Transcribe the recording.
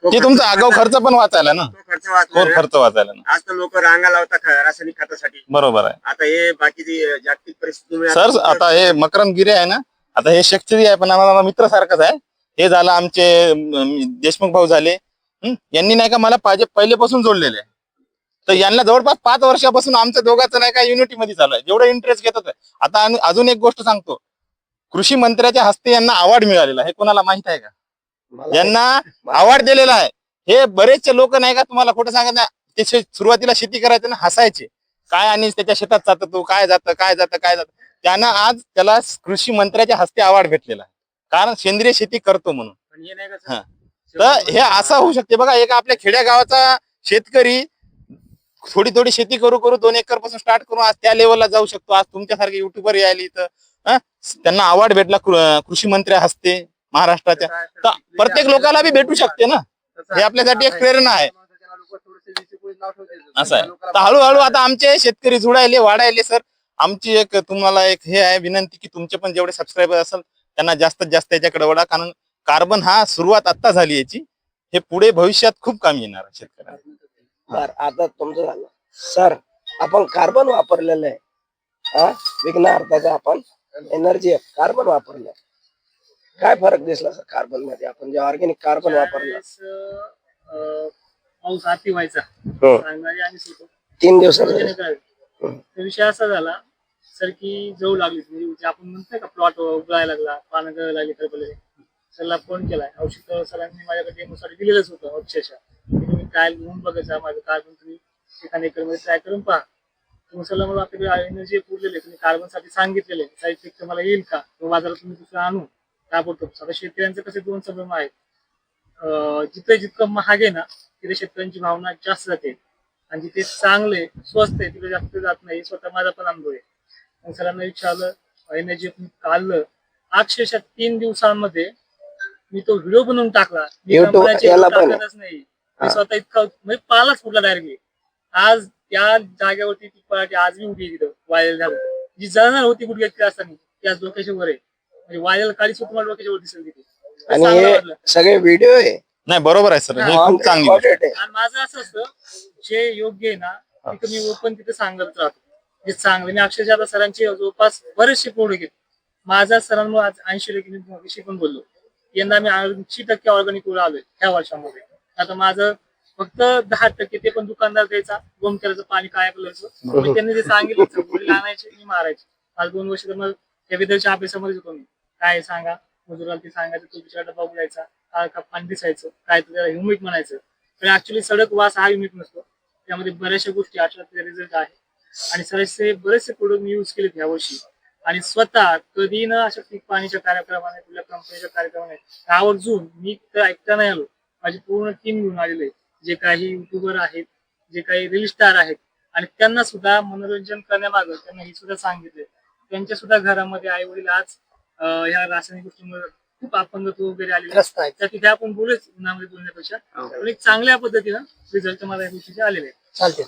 ते तुमचा आगाऊ खर्च पण वाचायला ना, खर्च वाचला ना. खर्च वाचायला ना. आज तर लोक रांगा लावतात रासायनिक खतासाठी. बरोबर आहे आता हे बाकीची जागतिक परिस्थितीमुळे सर. आता हे मकरम गिरे आहे ना, आता हे शेतकरी आहे पण आम्हाला मित्र सारखंच आहे. हे झालं आमचे देशमुख भाऊ झाले. यांनी नाही का मला पहिलेपासून जोडलेले आहे. तर यांना जवळपास 5 वर्षापासून आमच्या दोघांचं नाही का युनिटी मध्ये चालू आहे. जेवढं इंटरेस्ट घेतात. आता अजून एक गोष्ट सांगतो, कृषी मंत्र्याच्या हस्ते यांना अवॉर्ड मिळालेला आहे. कोणाला माहित आहे का? यांना अवॉर्ड दिलेला आहे. हे बरेचसे लोक नाही का, तुम्हाला खोटं सांगत नाही, ते सुरुवातीला शेती करायचं ना, हसायचे काय आणि त्याच्या शेतात जातं तू, काय जातं. त्यांना आज त्याला कृषी मंत्र्याच्या हस्ते अवॉर्ड भेटलेला आहे, कारण सेंद्रिय शेती करतो म्हणून. तर हे असं होऊ शकते बघा. एक आपल्या खेड्या गावाचा शेतकरी थोडी शेती करू 2 एकर पासून स्टार्ट करून आज त्या लेवलला जाऊ शकतो. आज तुमच्यासारखे युट्यूबर यायला इथं त्यांना अवॉर्ड भेटला कृषी मंत्री हस्ते महाराष्ट्राच्या. तर प्रत्येक लोकांना बी भेटू शकते ना. हे आपल्यासाठी एक प्रेरणा आहे. असं आहे. तर हळूहळू आता आमचे शेतकरी जुडायले वाढायले. सर आमची एक तुम्हाला एक हे आहे विनंती की तुमचे पण जेवढे सबस्क्रायबर असेल त्यांना जास्तीत जास्त याच्याकडे वळा, कारण कार्बन हा सुरुवात आता झाली याची. हे पुढे भविष्यात खूप कामी येणार शेतकऱ्यांना. आता तुमचं झालं सर. आपण कार्बन वापरलेलं आहे, विघ्न अर्थाचा आपण एनर्जी कार्बन वापरलं. काय फरक दिसला सर कार्बन मध्ये? आपण जे ऑर्गॅनिक कार्बन वापरलं पाऊस अति व्हायचा हो. आणि 3 दिवसात विषय असा झाला सर की जवळ लागली, म्हणजे आपण म्हणतोय का प्लॉट उगळायला लागला, पानं गळायला लागली. तर सरला फोन केलाय. औषध सरांनी माझ्याकडे डेमोसाठी दिलेलंच होतं. अक्षरशः तुम्ही ट्रायल घेऊन बघायचा, माझं कार्बन तुम्ही एखाद्या एकर मध्ये ट्राय करून पहा. तुम्ही सरला मला आपल्याकडे एनर्जी पुरलेले, तुम्ही कार्बन साठी सांगितलेले साईड इफेक्ट मला येईल का, बाजारात तुम्ही दुसरं आणू ताबडतोब. आता शेतकऱ्यांचे कसे 2 संभ्रम आहेत. जितकं महाग आहे ना तिथे शेतकऱ्यांची भावना जास्त जाते, आणि जिथे चांगले स्वस्त आहे तिथे जास्त जात नाही. स्वतः माझा पण अनुभव आहे. मग सरांना विचारलं, एनर्जी काढलं. अक्षरशः 3 दिवसांमध्ये मी तो व्हिडिओ बनवून टाकला. मी टाकतच नाही. मी स्वतः इतका म्हणजे पालाच फुटला डायरेक्टली. आज त्या जागेवरती ती पराठी आज मी उभी तिथं वायल झालं. जी जळणार होती गुडघ्याची असताना ती आज डोक्याच्या वर आहे. म्हणजे वायल काळी तुम्हाला डोक्याच्या वर दिसेल तिथे. आणि हे सगळे व्हिडिओ आहे. नाही बरोबर आहे सर, हे खूप चांगली गोष्ट आहे. आणि माझं असं असतं जे योग्य आहे ना तिथं मी ओपन तिथे सांगत राहतो. जे चांगलं मी अक्षरशः आता सरांचे जवळपास बरेचसे प्रोडक्ट घेत. माझा सरांमुळे आज 80% पण बोललो. यंदा मी 80% ऑर्गॅनिक वर आलोय ह्या वर्षामध्ये. आता माझं फक्त 10% ते पण दुकानदार द्यायचा, गोमखेळाचं पाणी काय करायचं त्यांनी जे सांगितलं आणायचे मी मारायचे. आज 2 वर्ष तर मग त्या विद्यार्थ्याच्या अभ्यासामध्येच होतो मी. काय सांगा मजुराला ते सांगायचं, तो बिचारा डबा उघडायचा, का पाणी दिसायचं काय, तर त्याला ह्युमिक म्हणायचं. पण ऍक्च्युली सडक वास हा ह्युमिक नसतो. त्यामध्ये बऱ्याचशा गोष्टी अशा रिझल्ट आहे. आणि सरांचे बरेचसे प्रोडक्ट मी युज केलेत ह्या वर्षी. आणि स्वतः कधी न अशा पीक पाणीच्या कार्यक्रमाने कुठल्या कंपनीच्या कार्यक्रमाने आवर्जून मी तर ऐकता नाही आलो. माझी पूर्ण टीम घेऊन आलेली आहे, जे काही युट्यूबर आहेत, जे काही रील स्टार आहेत. आणि त्यांना सुद्धा मनोरंजन करण्यामागं त्यांना हे सुद्धा सांगितले. त्यांच्या सुद्धा घरामध्ये आई वडील आज ह्या रासायनिक गोष्टींमुळे खूप अपंगत्व वगैरे आलेले असतात. तर तिथे आपण बोलूच उन्हामध्ये बोलण्यापेक्षा एक चांगल्या पद्धतीनं रिझल्ट मला या गोष्टीचे आलेले आहेत. चालते.